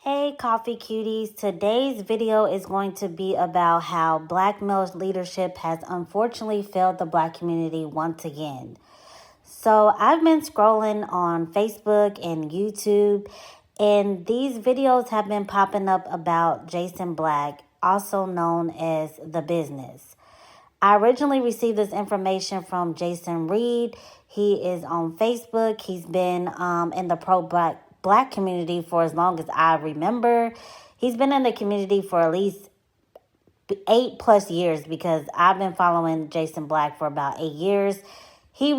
Hey, coffee cuties. Today's video is going to be about how Black male leadership has unfortunately failed the Black community once again. So, I've been scrolling on Facebook and YouTube, and these videos have been popping up about Jason Black, also known as The Business. I originally received this information from Jason Reed. He is on Facebook. He's been in the pro-black community for as long as I remember. He's been in the community for at least 8+ years because I've been following Jason Black for about 8 years. He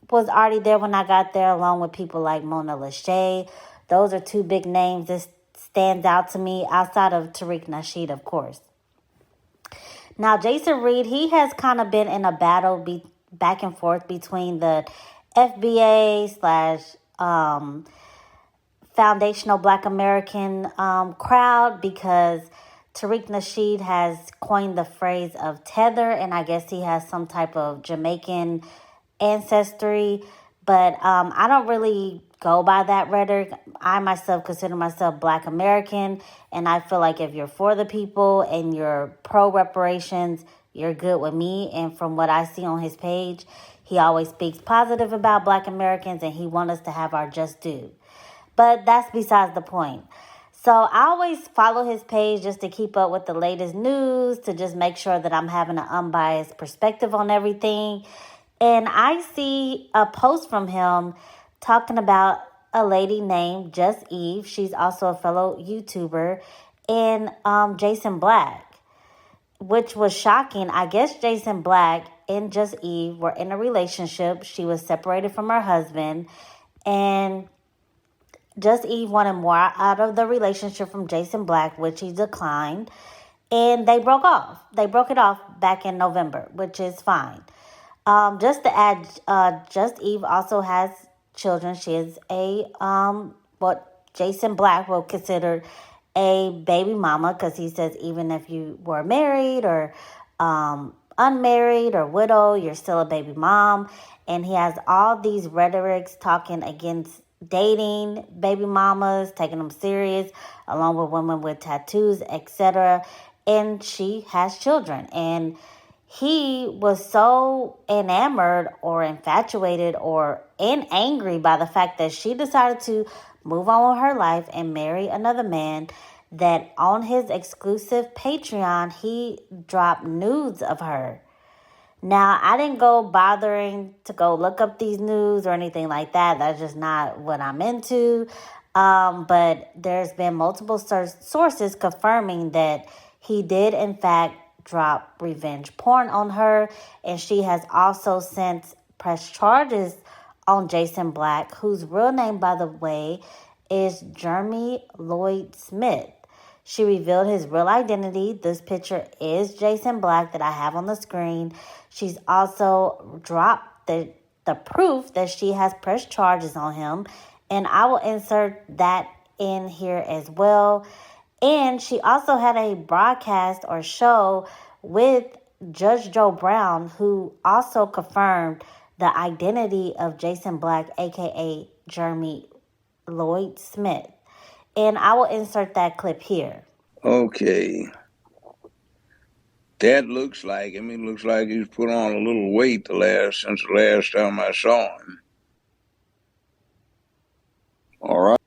was already there when I got there, along with people like Mona Lachey. Those are two big names that stands out to me outside of Tariq Nasheed, of course. Now, Jason Reed, he has kind of been in a battle back and forth between the FBA / Foundational Black American crowd, because Tariq Nasheed has coined the phrase of tether, and I guess he has some type of Jamaican ancestry. But I don't really go by that rhetoric. I myself consider myself Black American, and I feel like if you're for the people and you're pro reparations, you're good with me. And from what I see on his page, he always speaks positive about Black Americans, and he wants us to have our just due. But that's besides the point. So I always follow his page just to keep up with the latest news, to just make sure that I'm having an unbiased perspective on everything. And I see a post from him talking about a lady named Just Eve. She's also a fellow YouTuber, and Jason Black, which was shocking. I guess Jason Black and Just Eve were in a relationship. She was separated from her husband, and Just Eve wanted more out of the relationship from Jason Black, which he declined, and they broke off. They broke it off back in November, which is fine. Just to add, Just Eve also has children. She is what Jason Black will consider a baby mama, because he says even if you were married or unmarried or widow, you're still a baby mom. And he has all these rhetorics talking against dating baby mamas, taking them serious, along with women with tattoos, etc. And she has children. And he was so enamored or infatuated and angry by the fact that she decided to move on with her life and marry another man, that on his exclusive Patreon, he dropped nudes of her. Now, I didn't go bothering to go look up these news or anything like that. That's just not what I'm into. But there's been multiple sources confirming that he did, in fact, drop revenge porn on her. And she has also since pressed charges on Jason Black, whose real name, by the way, is Jeremy Lloyd Smith. She revealed his real identity. This picture is Jason Black that I have on the screen. She's also dropped the proof that she has pressed charges on him, and I will insert that in here as well. And she also had a broadcast or show with Judge Joe Brown, who also confirmed the identity of Jason Black, aka Jeremy Lloyd Smith. And I will insert that clip here. Okay. That looks like him. He looks like he's put on a little weight since the last time I saw him. All right.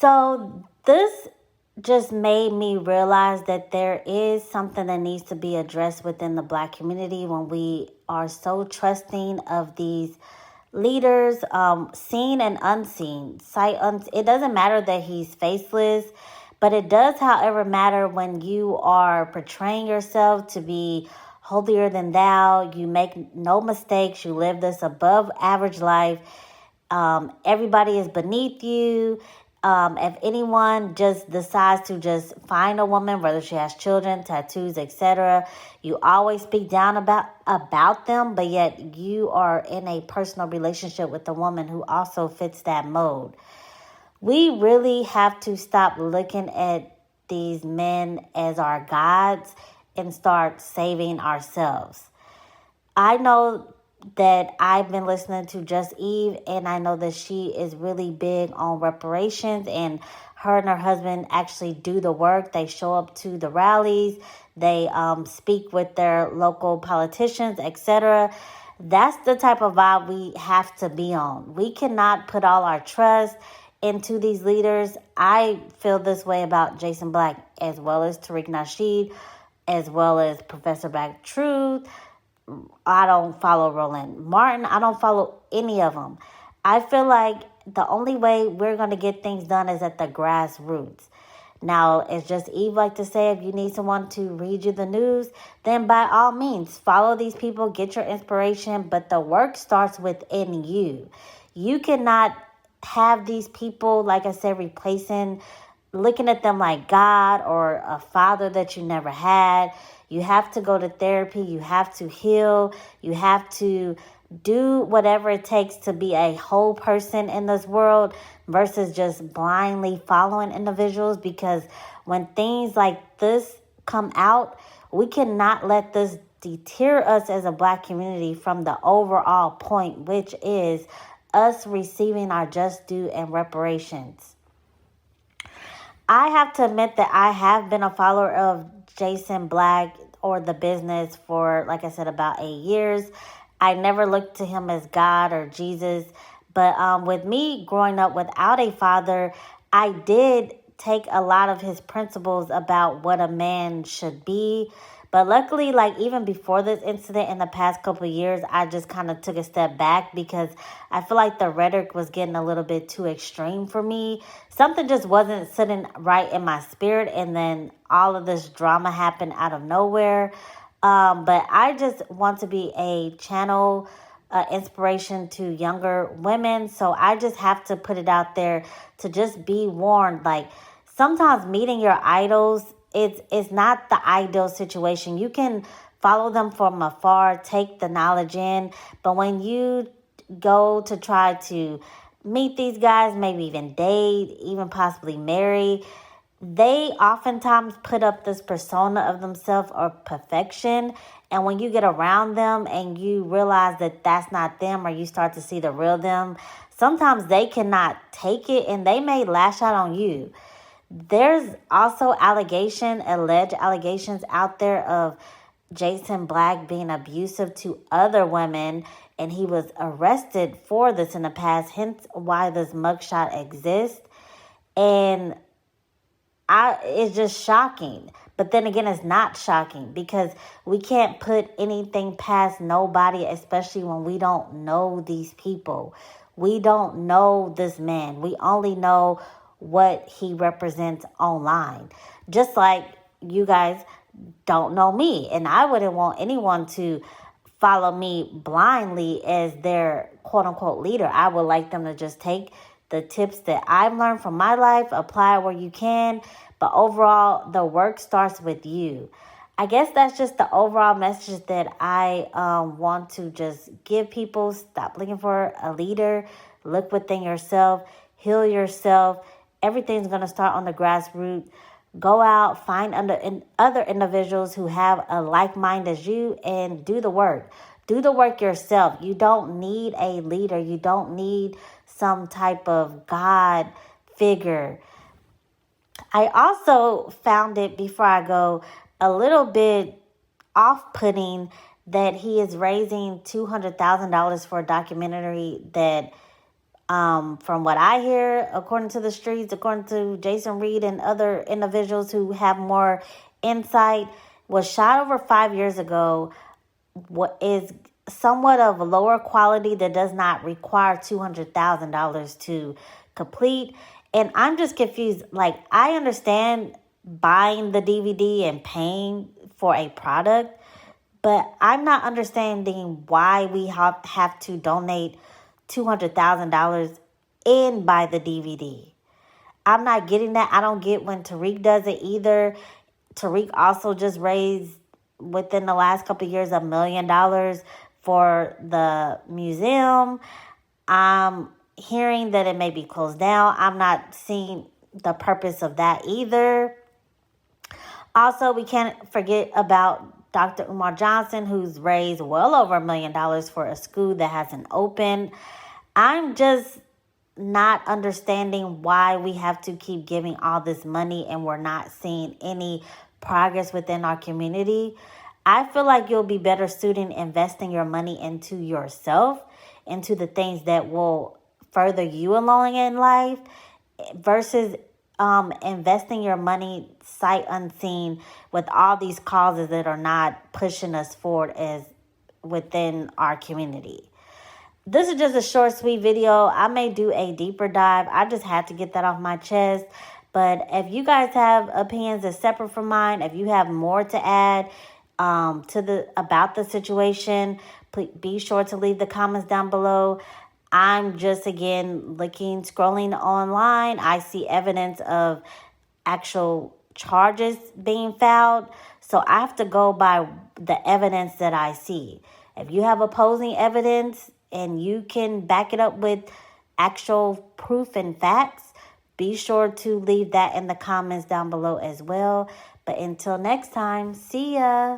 So this just made me realize that there is something that needs to be addressed within the Black community when we are so trusting of these leaders, seen and unseen. It doesn't matter that he's faceless, but it does, however, matter when you are portraying yourself to be holier than thou. You make no mistakes. You live this above average life. Everybody is beneath you. If anyone just decides to just find a woman, whether she has children, tattoos, etc., you always speak down about them, but yet you are in a personal relationship with a woman who also fits that mode. We really have to stop looking at these men as our gods and start saving ourselves. I know that I've been listening to Just Eve, and I know that she is really big on reparations, and her husband actually do the work. They show up to the rallies, they speak with their local politicians, etc. That's the type of vibe we have to be on. We cannot put all our trust into these leaders. I feel this way about Jason Black, as well as Tariq Nasheed, as well as Professor Black Truth. I don't follow Roland Martin. I don't follow any of them. I feel like the only way we're going to get things done is at the grassroots. Now, it's Just Eve like to say, if you need someone to read you the news, then by all means, follow these people, get your inspiration, but the work starts within you. You cannot have these people, like I said, looking at them like God or a father that you never had. You have to go to therapy. You have to heal. You have to do whatever it takes to be a whole person in this world versus just blindly following individuals, because when things like this come out, we cannot let this deter us as a Black community from the overall point, which is us receiving our just due and reparations. I have to admit that I have been a follower of Jason Black or the business for, like I said, about 8 years. I never looked to him as God or Jesus. But with me growing up without a father, I did take a lot of his principles about what a man should be. But luckily, like even before this incident in the past couple of years, I just kind of took a step back because I feel like the rhetoric was getting a little bit too extreme for me. Something just wasn't sitting right in my spirit. And then all of this drama happened out of nowhere. But I just want to be a channel inspiration to younger women. So I just have to put it out there to just be warned. Like sometimes meeting your idols, it's not the ideal situation. You can follow them from afar, take the knowledge in, but when you go to try to meet these guys, maybe even date, even possibly marry, they oftentimes put up this persona of themselves or perfection. And when you get around them and you realize that that's not them, or you start to see the real them, sometimes they cannot take it and they may lash out on you. There's also alleged allegations out there of Jason Black being abusive to other women, and he was arrested for this in the past, hence why this mugshot exists. And it's just shocking. But then again, it's not shocking because we can't put anything past nobody, especially when we don't know these people. We don't know this man. We only know what he represents online. Just like you guys don't know me. And I wouldn't want anyone to follow me blindly as their quote unquote leader. I would like them to just take the tips that I've learned from my life, apply where you can. But overall, the work starts with you. I guess that's just the overall message that I want to just give people. Stop looking for a leader. Look within yourself. Heal yourself. Everything's going to start on the grassroots. Go out, find other individuals who have a like mind as you, and do the work. Do the work yourself. You don't need a leader. You don't need some type of God figure. I also found it, before I go, a little bit off-putting that he is raising $200,000 for a documentary that, from what I hear, according to the streets, according to Jason Reed and other individuals who have more insight, was shot over 5 years ago, what is somewhat of a lower quality that does not require $200,000 to complete. And I'm just confused. Like, I understand buying the DVD and paying for a product, but I'm not understanding why we have to donate $200,000 and buy the DVD. I'm not getting that. I don't get when Tariq does it either. Tariq also just raised, within the last couple of years, $1 million for the museum. I'm hearing that it may be closed down. I'm not seeing the purpose of that either. Also, we can't forget about Dr. Umar Johnson, who's raised well over $1 million for a school that hasn't opened. I'm just not understanding why we have to keep giving all this money and we're not seeing any progress within our community. I feel like you'll be better suited investing your money into yourself, into the things that will further you along in life, versus investing your money sight unseen with all these causes that are not pushing us forward as within our community. This is just a short, sweet video. I may do a deeper dive. I just had to get that off my chest. But if you guys have opinions that's separate from mine, if you have more to add about the situation, please be sure to leave the comments down below. I'm just, again, scrolling online. I see evidence of actual charges being filed. So I have to go by the evidence that I see. If you have opposing evidence and you can back it up with actual proof and facts, be sure to leave that in the comments down below as well. But until next time, see ya.